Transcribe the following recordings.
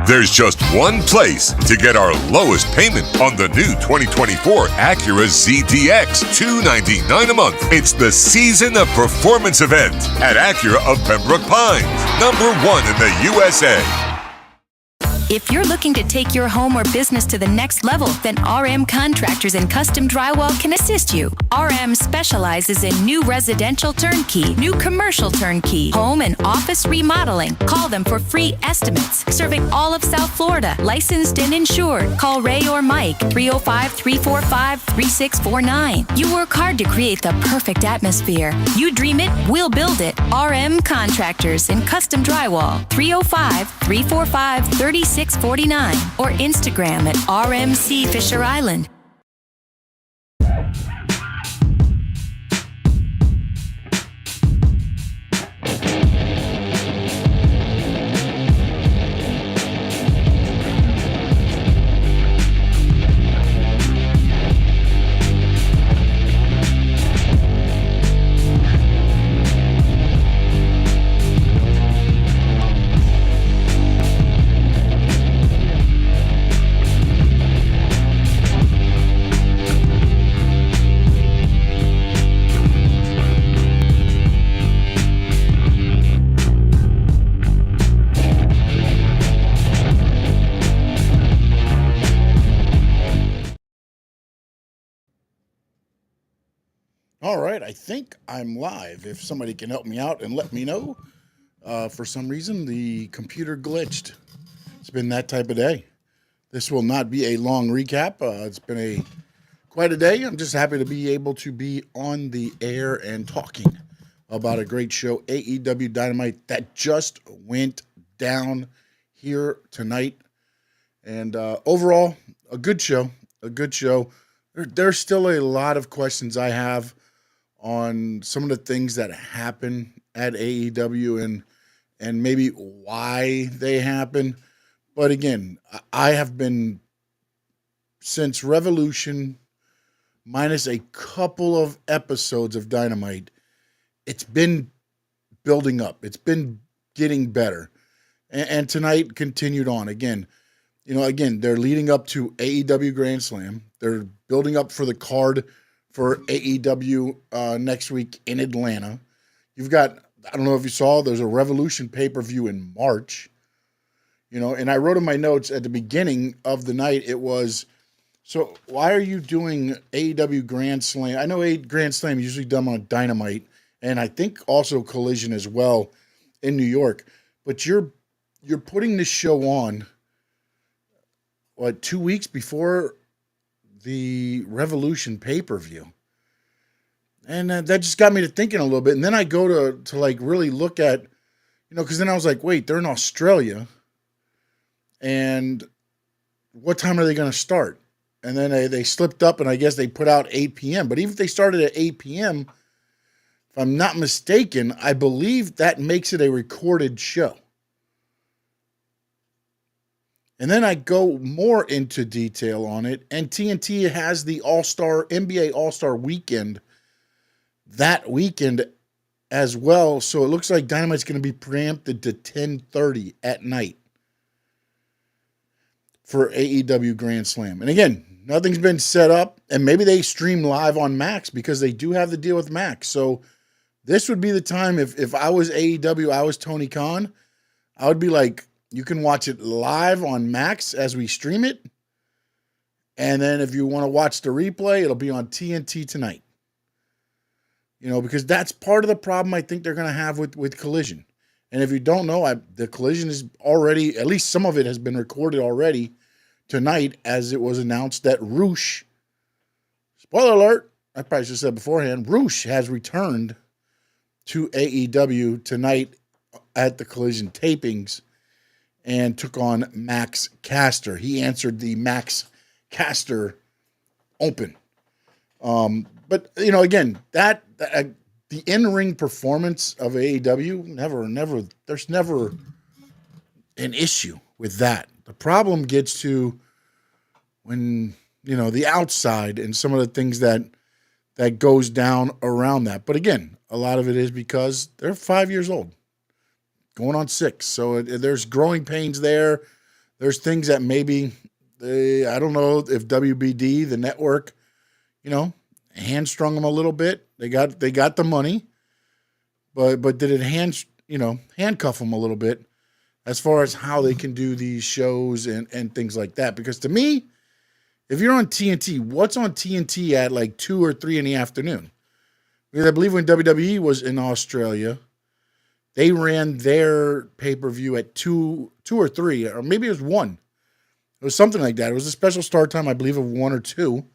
There's just one place to get our lowest payment on the new 2024 Acura ZDX, $299 a month. It's the Season of Performance event at Acura of Pembroke Pines, #1 in the USA. If you're looking to take your home or business to the next level, then RM Contractors and Custom Drywall can assist you. RM specializes in new residential turnkey, new commercial turnkey, home and office remodeling. Call them for free estimates. Serving all of South Florida, licensed and insured. Call Ray or Mike, 305-345-3649. You work hard to create the perfect atmosphere. You dream it, we'll build it. RM Contractors and Custom Drywall, 305-345-3649 or Instagram at RMC Fisher Island. All right, I think I'm live. If somebody can help me out and let me know. For some reason, the computer glitched. It's been that type of day. This will not be a long recap. It's been quite a day. I'm just happy to be able to be on the air and talking about a great show, AEW Dynamite, that just went down here tonight. And overall, a good show. There's still a lot of questions I have on some of the things that happen at AEW and maybe why they happen. But again, I have been, since Revolution, minus a couple of episodes of Dynamite, it's been building up. It's been getting better. And tonight continued on. Again, they're leading up to AEW Grand Slam. They're building up for the card for AEW next week in Atlanta. You've got, I don't know if you saw, there's a Revolution pay-per-view in March. And I wrote in my notes at the beginning of the night, it was, so why are you doing AEW Grand Slam? I know Grand Slam is usually done on Dynamite, and I think also Collision as well in New York. But you're putting this show on, 2 weeks before the Revolution pay-per-view. And that just got me to thinking a little bit. And then I go to like really look at, because then I was like, wait, they're in Australia. And what time are they going to start? And then they slipped up, and I guess they put out 8 p.m. But even if they started at 8 p.m., if I'm not mistaken, I believe that makes it a recorded show. And then I go more into detail on it, and TNT has the NBA All-Star Weekend that weekend as well. So it looks like Dynamite's going to be preempted to 10:30 at night for AEW Grand Slam. And again, nothing's been set up, and maybe they stream live on Max because they do have the deal with Max. So this would be the time if I was AEW, I was Tony Khan, I would be like, you can watch it live on Max as we stream it. And then if you want to watch the replay, it'll be on TNT tonight. Because that's part of the problem I think they're going to have with Collision. And if you don't know, the Collision is already, at least some of it has been recorded already tonight, as it was announced that Roosh, spoiler alert, I probably should have said beforehand, Roosh has returned to AEW tonight at the Collision tapings and took on Max Caster. He answered the Max Caster Open. But, again, that the in-ring performance of AEW, never, there's never an issue with that. The problem gets to when, the outside and some of the things that goes down around that. But again, a lot of it is because they're 5 years old, going on 6. So there's growing pains there. There's things that maybe I don't know if WBD, the network, hamstrung them a little bit. They got the money, but did it handcuff them a little bit as far as how they can do these shows and things like that? Because to me, if you're on TNT, what's on TNT at like 2 or 3 in the afternoon? Because I believe when WWE was in Australia, they ran their pay-per-view at 2 or 3, or maybe it was 1. It was something like that. It was a special start time, I believe, of 1 or 2.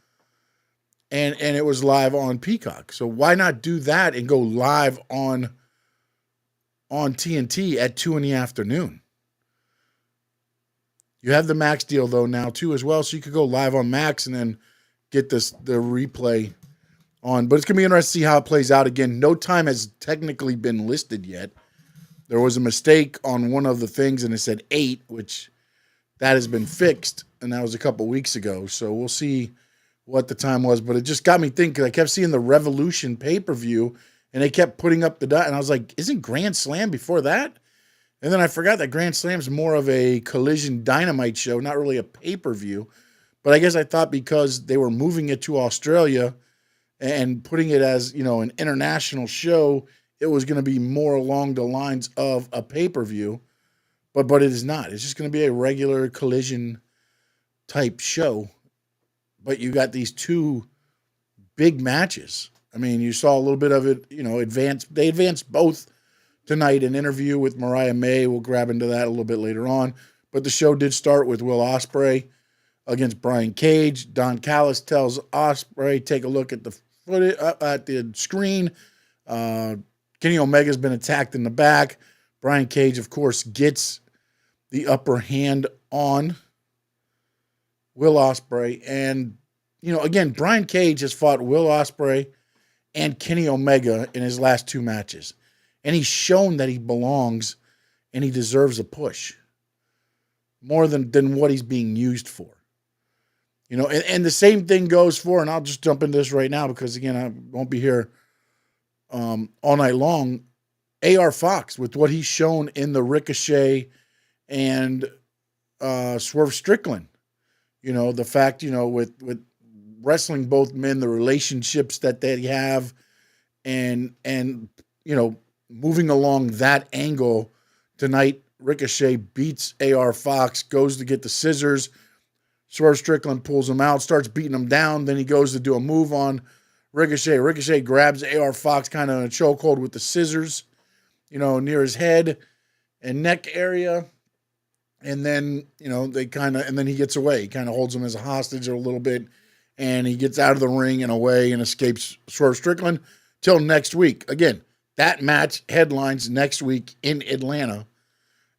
And it was live on Peacock. So why not do that and go live on TNT at 2 in the afternoon? You have the Max deal, though, now, too, as well. So you could go live on Max and then get the replay on. But it's going to be interesting to see how it plays out. Again, no time has technically been listed yet. There was a mistake on one of the things, and it said 8, which that has been fixed, and that was a couple weeks ago. So we'll see what the time was. But it just got me thinking. I kept seeing the Revolution pay-per-view, and they kept putting up the dot, and I was like, isn't Grand Slam before that? And then I forgot that Grand Slam's more of a Collision Dynamite show, not really a pay-per-view. But I guess I thought because they were moving it to Australia and putting it as, an international show, it was going to be more along the lines of a pay-per-view. But it is not. It's just going to be a regular Collision type show. But you got these 2 big matches. I mean, you saw a little bit of it, advanced. They advanced both tonight. An interview with Mariah May. We'll grab into that a little bit later on. But the show did start with Will Ospreay against Brian Cage. Don Callis tells Ospreay, take a look at the footage at the screen. Kenny Omega's been attacked in the back. Brian Cage, of course, gets the upper hand on Will Ospreay. And, again, Brian Cage has fought Will Ospreay and Kenny Omega in his last 2 matches. And he's shown that he belongs and he deserves a push more than what he's being used for. And the same thing goes for, and I'll just jump into this right now because, again, I won't be here all night long. AR Fox, with what he's shown in the Ricochet and Swerve Strickland. The fact, with wrestling both men, the relationships that they have, and moving along that angle tonight, Ricochet beats AR Fox, goes to get the scissors. Swerve Strickland pulls him out, starts beating him down. Then he goes to do a move on Ricochet. Ricochet grabs AR Fox kind of in a chokehold with the scissors, near his head and neck area. And then, and then he gets away. He kind of holds him as a hostage a little bit. And he gets out of the ring and away and escapes Swerve Strickland till next week. Again, that match headlines next week in Atlanta.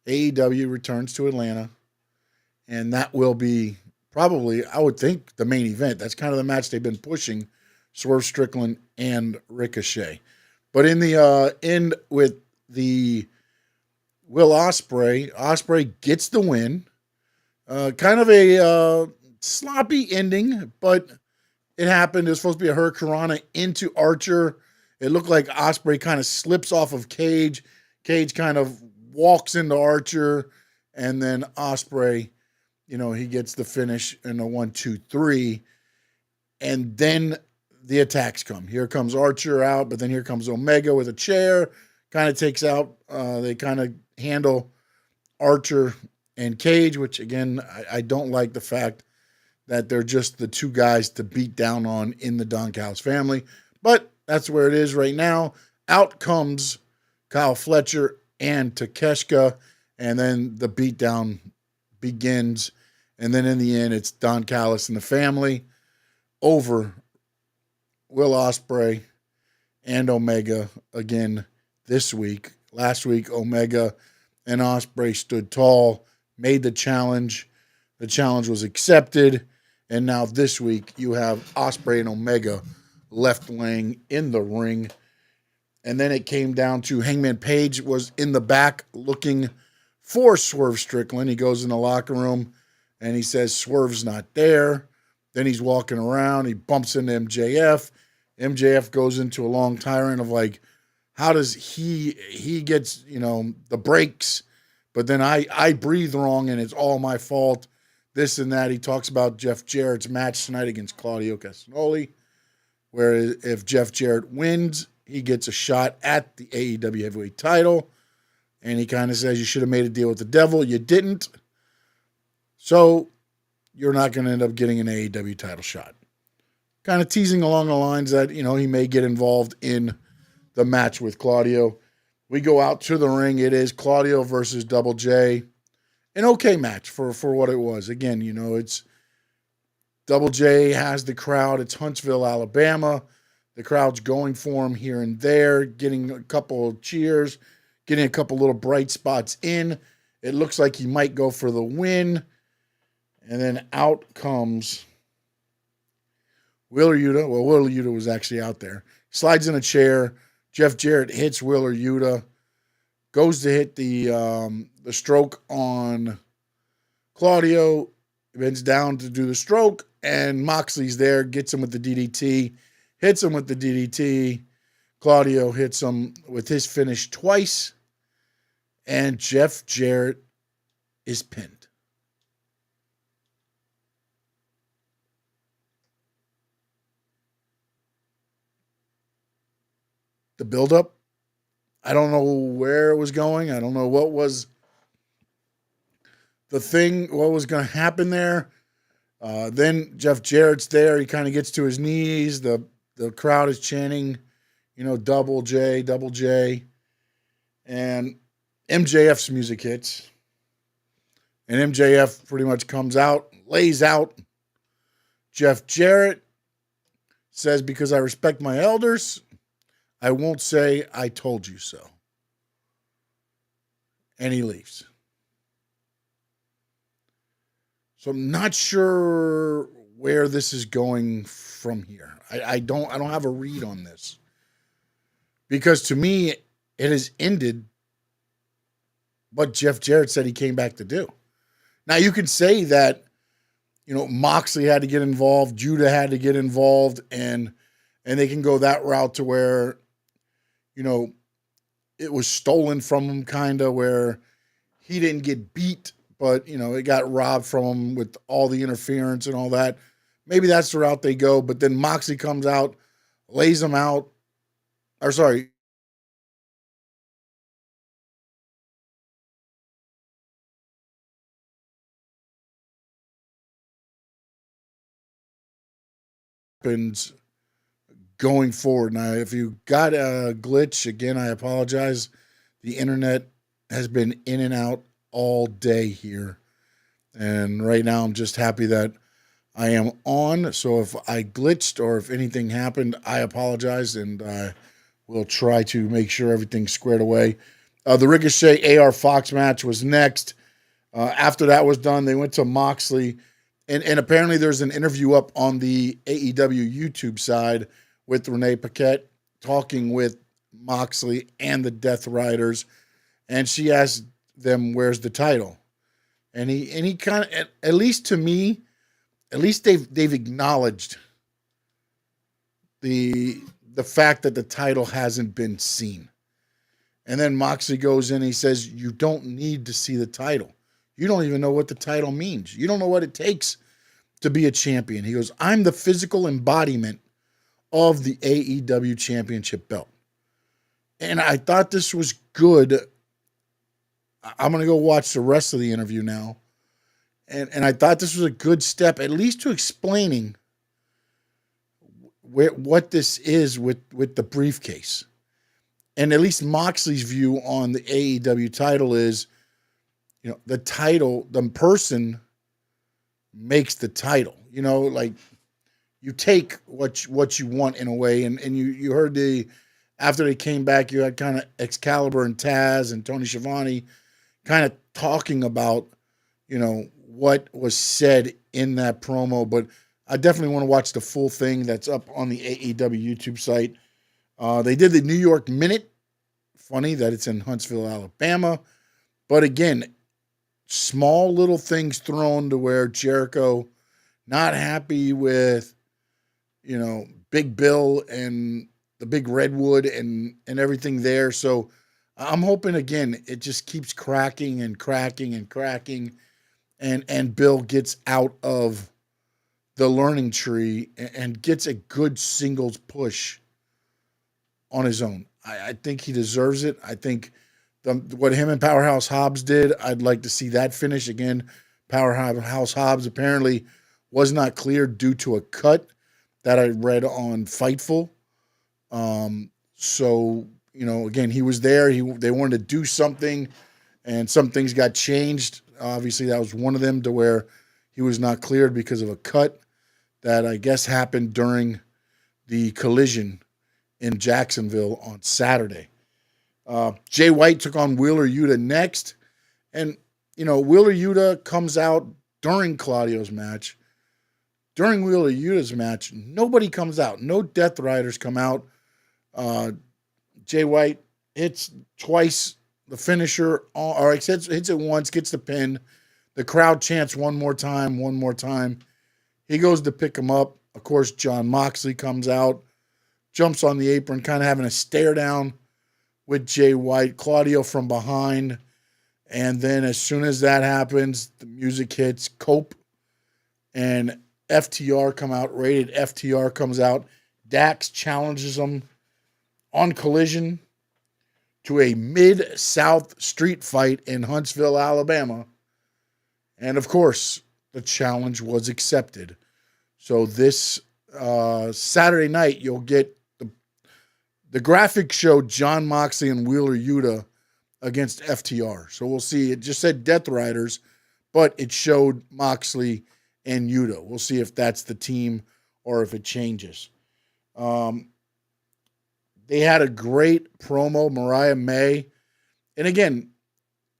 AEW returns to Atlanta. And that will be probably, I would think, the main event. That's kind of the match they've been pushing, Swerve Strickland and Ricochet. But in the end with the Will Ospreay gets the win. Kind of a sloppy ending, but it happened. It was supposed to be a Hurricanrana into Archer. It looked like Ospreay kind of slips off of Cage. Cage kind of walks into Archer, and then Ospreay, he gets the finish in a 1, 2, 3. And then the attacks come. Here comes Archer out, but then here comes Omega with a chair. Kind of takes out, they kind of handle Archer and Cage, which, again, I don't like the fact that they're just the 2 guys to beat down on in the Don Callis family. But that's where it is right now. Out comes Kyle Fletcher and Takeshita, and then the beatdown begins. And then in the end, it's Don Callis and the family over Will Ospreay and Omega again this week. Last week, Omega and Ospreay stood tall, made the challenge. The challenge was accepted. And now this week, you have Ospreay and Omega left laying in the ring. And then it came down to Hangman Page was in the back looking for Swerve Strickland. He goes in the locker room and he says Swerve's not there. Then he's walking around. He bumps into MJF. MJF goes into a long tirade of like, how does he gets, the breaks But then I breathe wrong and it's all my fault. This and that. He talks about Jeff Jarrett's match tonight against Claudio Castagnoli, where if Jeff Jarrett wins, he gets a shot at the AEW heavyweight title. And he kind of says, you should have made a deal with the devil. You didn't. So you're not going to end up getting an AEW title shot. Kind of teasing along the lines that, he may get involved in the match with Claudio. We go out to the ring. It is Claudio versus Double J. An okay match for what it was. Again, it's Double J has the crowd. It's Huntsville, Alabama. The crowd's going for him here and there, getting a couple of cheers, getting a couple little bright spots in. It looks like he might go for the win. And then out comes Wheeler Yuta. Well, Wheeler Yuta was actually out there. Slides in a chair. Jeff Jarrett hits Wheeler Yuta. Goes to hit the stroke on Claudio. Bends down to do the stroke. And Moxley's there. Gets him with the DDT. Hits him with the DDT. Claudio hits him with his finish twice. And Jeff Jarrett is pinned. The buildup, I don't know where it was going. I don't know what was the thing, what was going to happen there. Then Jeff Jarrett's there. He kind of gets to his knees. The crowd is chanting, Double J, Double J. And MJF's music hits. And MJF pretty much comes out, lays out. Jeff Jarrett says, because I respect my elders, I won't say I told you so. And he leaves. So I'm not sure where this is going from here. I don't have a read on this. Because to me, it has ended what Jeff Jarrett said he came back to do. Now you could say that, Moxley had to get involved, Judah had to get involved, and they can go that route to where, it was stolen from him, kind of, where he didn't get beat, but, it got robbed from him with all the interference and all that. Maybe that's the route they go, but then Moxley comes out, lays him out, happens going forward. Now, if you got a glitch, again, I apologize. The internet has been in and out all day here. And right now I'm just happy that I am on. So if I glitched or if anything happened, I apologize, and I will try to make sure everything's squared away. The Ricochet AR Fox match was next. After that was done, they went to Moxley. And apparently there's an interview up on the AEW YouTube side with Renee Paquette talking with Moxley and the Death Riders. And she asked them, where's the title? And he kind of, at least to me, at least they've acknowledged the fact that the title hasn't been seen. And then Moxley goes in and he says, you don't need to see the title. You don't even know what the title means. You don't know what it takes to be a champion. He goes, I'm the physical embodiment of the AEW championship belt. And I thought this was good. I'm going to go watch the rest of the interview now. And I thought this was a good step, at least to explaining what this is with the briefcase. And at least Moxley's view on the AEW title is, the title, the person makes the title. Like you take what you want in a way. And you heard after they came back, you had kind of Excalibur and Taz and Tony Schiavone kind of talking about, what was said in that promo. But I definitely want to watch the full thing that's up on the AEW YouTube site. They did the New York Minute. Funny that it's in Huntsville, Alabama. But again, small little things thrown to where Jericho not happy with, Big Bill and the Big Redwood and everything there. So I'm hoping again it just keeps cracking and cracking and cracking, and Bill gets out of the learning tree and gets a good singles push on his own. I think he deserves it. I think what him and Powerhouse Hobbs did, I'd like to see that finish again. Powerhouse Hobbs apparently was not cleared due to a cut that I read on Fightful. So, again, he was there. They wanted to do something, and some things got changed. Obviously, that was one of them, to where he was not cleared because of a cut that I guess happened during the collision in Jacksonville on Saturday. Jay White took on Wheeler Yuta next. And, Wheeler Yuta comes out during Claudio's match. During Wheeler Yuta's match, nobody comes out. No Death Riders come out. Jay White hits twice the finisher, or hits it once, gets the pin. The crowd chants one more time, one more time. He goes to pick him up. Of course, John Moxley comes out, jumps on the apron, kind of having a stare down with Jay White. Claudio from behind. And then as soon as that happens, the music hits. Cope and FTR come out. Rated FTR comes out. Dax challenges them on Collision to a Mid-South street fight in Huntsville, Alabama. And of course, the challenge was accepted. So this Saturday night, you'll get the graphic showed John Moxley and Wheeler Yuta against FTR. So we'll see. It just said Death Riders, but it showed Moxley and Yuta. We'll see if that's the team or if it changes. They had a great promo, Mariah May. And again,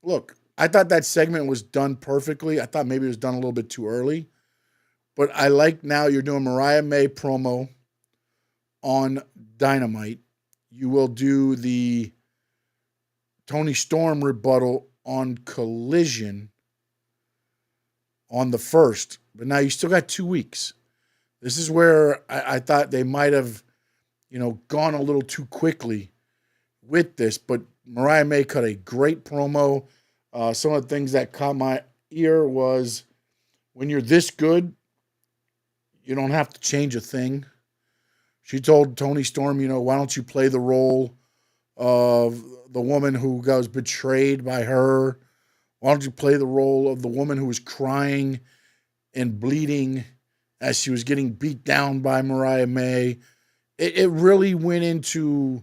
look, I thought that segment was done perfectly. I thought maybe it was done a little bit too early. But I like now you're doing Mariah May promo on Dynamite. You will do the Tony Storm rebuttal on Collision on the 1st. But now you still got 2 weeks. This is where I thought they might have, gone a little too quickly with this. But Mariah May cut a great promo. Some of the things that caught my ear was, when you're this good, you don't have to change a thing. She told Tony Storm, why don't you play the role of the woman who was betrayed by her? Why don't you play the role of the woman who was crying and bleeding as she was getting beat down by Mariah May? It really went into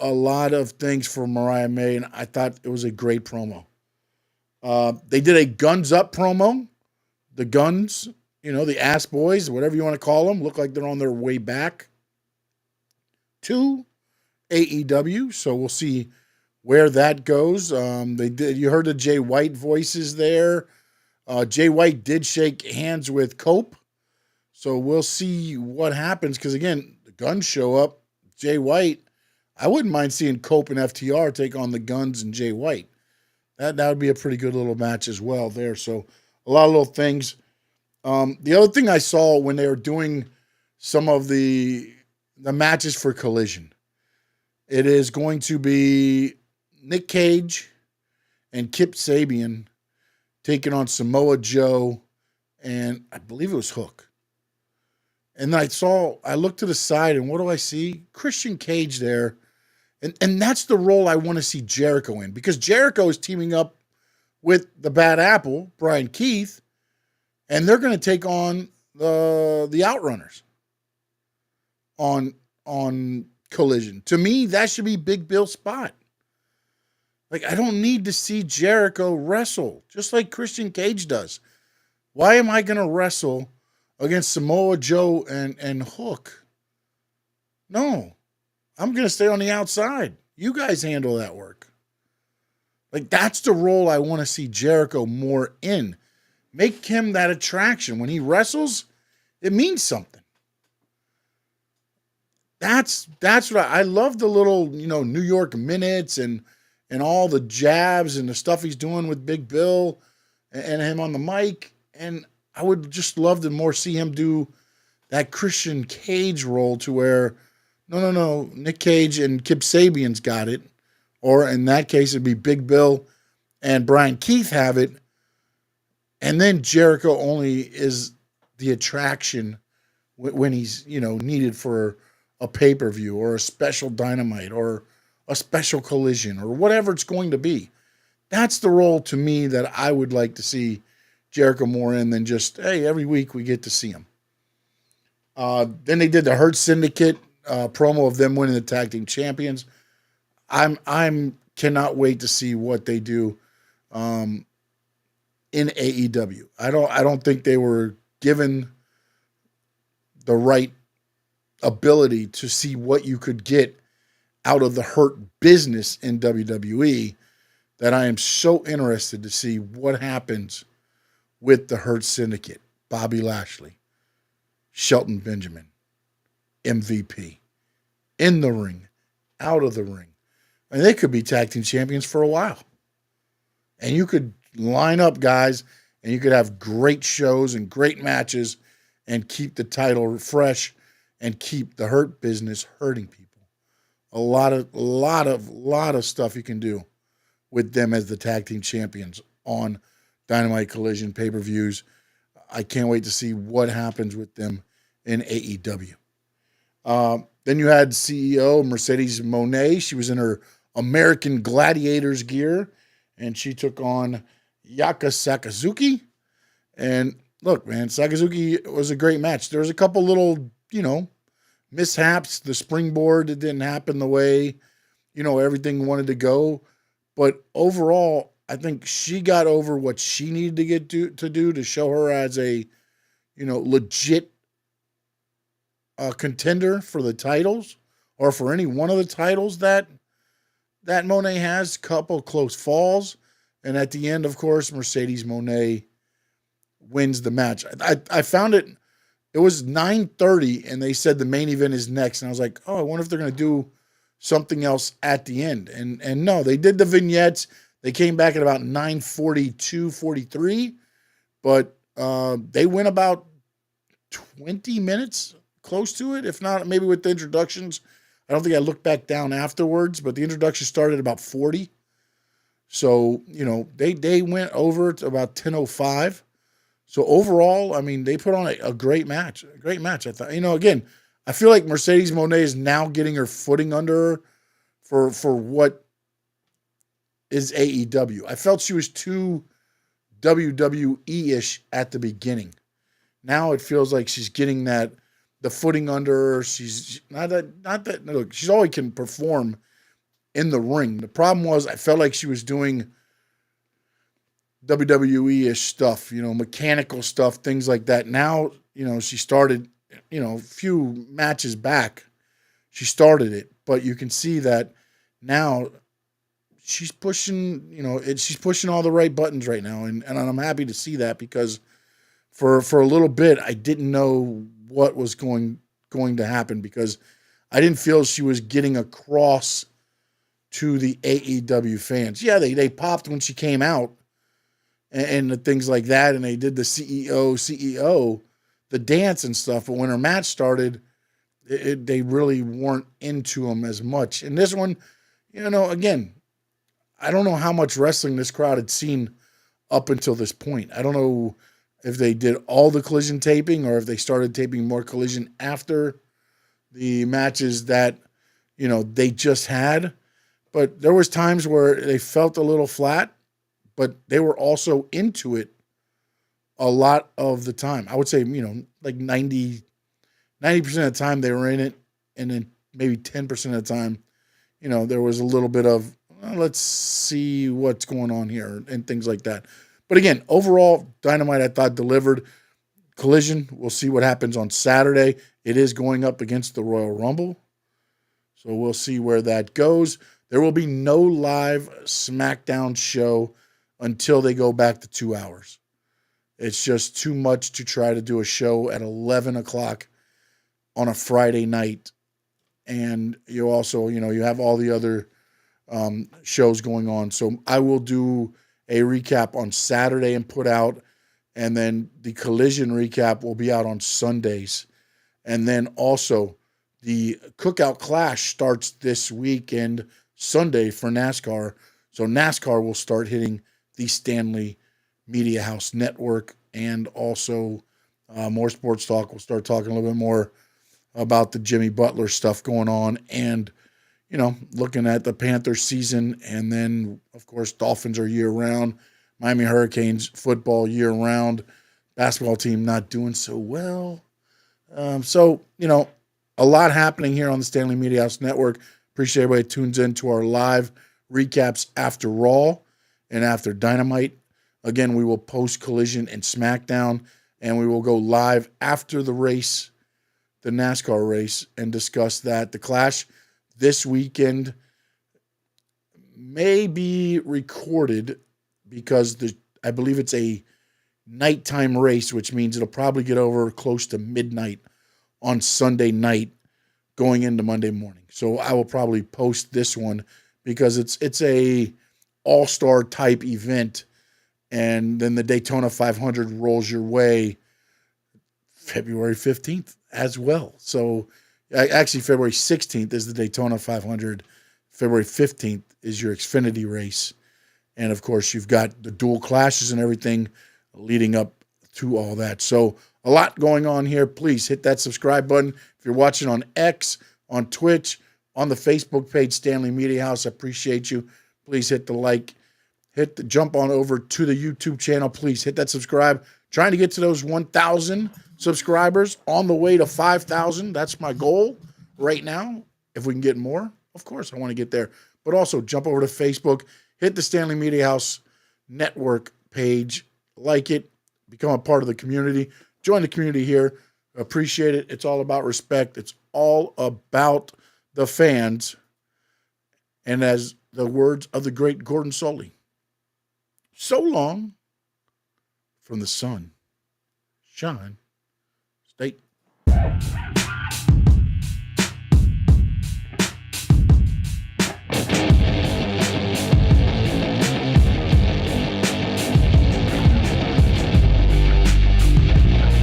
a lot of things for Mariah May, and I thought it was a great promo. They did a Guns Up promo. The Guns, the Ass Boys, whatever you want to call them, look like they're on their way back to AEW. So we'll see where that goes. You heard the Jay White voices there. Jay White did shake hands with Cope. So we'll see what happens. Because again, the Guns show up. Jay White, I wouldn't mind seeing Cope and FTR take on the Guns and Jay White. That would be a pretty good little match as well there. So a lot of little things. The other thing I saw when they were doing some of the matches for Collision, it is going to be Nick Cage and Kip Sabian taking on Samoa Joe and I believe it was Hook. And I looked to the side, and what do I see? Christian Cage there. And that's the role I want to see Jericho in, because Jericho is teaming up with the Bad Apple, Brian Keith, and they're going to take on the Outrunners on Collision. To me, that should be Big Bill's spot. Like, I don't need to see Jericho wrestle, just like Christian Cage does. Why am I going to wrestle against Samoa Joe and Hook? No. I'm going to stay on the outside. You guys handle that work. Like, that's the role I want to see Jericho more in. Make him that attraction. When he wrestles, it means something. That's what I love, the little, New York minutes and all the jabs and the stuff he's doing with Big Bill and him on the mic. And I would just love to more see him do that Christian Cage role, to where, no, Nick Cage and Kip Sabian's got it. Or in that case, it'd be Big Bill and Brian Keith have it. And then Jericho only is the attraction when he's, needed for a pay-per-view or a special Dynamite or a special Collision or whatever it's going to be. That's the role to me that I would like to see Jericho more in than just, hey, every week we get to see him. Then they did the Hurt Syndicate promo of them winning the tag team champions. I'm cannot wait to see what they do in AEW. I don't think they were given the right ability to see what you could get out of the Hurt business in WWE, that I am so interested to see what happens with the Hurt Syndicate. Bobby Lashley, Shelton Benjamin, MVP, in the ring, out of the ring. And they could be tag team champions for a while. And you could line up guys and you could have great shows and great matches and keep the title fresh and keep the Hurt business hurting people. A lot of stuff you can do with them as the tag team champions on Dynamite, Collision, pay-per-views. I can't wait to see what happens with them in AEW. Then you had CEO Mercedes Mone. She was in her American Gladiators gear, and she took on Yaka Sakazuki. And look, man, Sakazuki was a great match. There was a couple little, mishaps. The springboard, it didn't happen the way, everything wanted to go. But overall, I think she got over what she needed to do to show her as a, legit contender for the titles or for any one of the titles that Mone has. Couple close falls. And at the end, of course, Mercedes Mone wins the match. I found it was 9:30 and they said the main event is next. And I was like, oh, I wonder if they're going to do something else at the end. And no, they did the vignettes. They came back at about 9:42, 43. But they went about 20 minutes close to it. If not, maybe with the introductions. I don't think I looked back down afterwards, but the introduction started at about 40. So, they went over to about 10:05. So overall, I mean, they put on a great match. A great match. I thought, again, I feel like Mercedes Mone is now getting her footing under her for what is AEW. I felt she was too WWE-ish at the beginning. Now it feels like she's getting the footing under her. She's not that look, she's always can perform in the ring. The problem was I felt like she was doing WWE-ish stuff, mechanical stuff, things like that. Now, she started, a few matches back, she started it, but you can see that now she's pushing, she's pushing all the right buttons right now. And I'm happy to see that because for a little bit, I didn't know what was going to happen because I didn't feel she was getting across to the AEW fans. Yeah, they popped when she came out and the things like that, and they did the CEO, the dance and stuff. But when her match started, they really weren't into them as much. And this one, again, I don't know how much wrestling this crowd had seen up until this point. I don't know if they did all the Collision taping or if they started taping more Collision after the matches that, they just had. But there was times where they felt a little flat, but they were also into it a lot of the time. I would say, like 90% of the time they were in it, and then maybe 10% of the time, there was a little bit of, let's see what's going on here and things like that. But again, overall, Dynamite I thought delivered. Collision, we'll see what happens on Saturday. It is going up against the Royal Rumble, so we'll see where that goes. There will be no live SmackDown show until they go back to 2 hours. It's just too much to try to do a show at 11 o'clock on a Friday night. And you also, you have all the other shows going on. So I will do a recap on Saturday and put out, and then the Collision recap will be out on Sundays. And then also the Cookout Clash starts this weekend, Sunday for NASCAR. So NASCAR will start hitting the Stanley Media House Network, and also more sports talk. We'll start talking a little bit more about the Jimmy Butler stuff going on, and looking at the Panthers season, and then of course Dolphins are year round, Miami Hurricanes football year round, basketball team not doing so well. So a lot happening here on the Stanley Media House Network. Appreciate everybody tunes in to our live recaps after Raw and after Dynamite. Again, we will post Collision and SmackDown, and we will go live after the race, the NASCAR race, and discuss that. The Clash this weekend may be recorded because I believe it's a nighttime race, which means it'll probably get over close to midnight on Sunday night going into Monday morning. So I will probably post this one because it's a all-star type event, and then the Daytona 500 rolls your way February 15th as well. So actually February 16th is the Daytona 500. February 15th is your Xfinity race. And of course you've got the dual clashes and everything leading up to all that. So a lot going on here. Please hit that subscribe button. If you're watching on X, on Twitch, on the Facebook page, Stanley Media House, I appreciate you. Please hit the like, jump on over to the YouTube channel. Please hit that subscribe. Trying to get to those 1,000 subscribers, on the way to 5,000. That's my goal right now. If we can get more, of course, I want to get there. But also jump over to Facebook, hit the Stanley Media House Network page, like it, become a part of the community, join the community here. Appreciate it. It's all about respect. It's all about the fans. And as the words of the great Gordon Sully, so long from the sun, shine, state.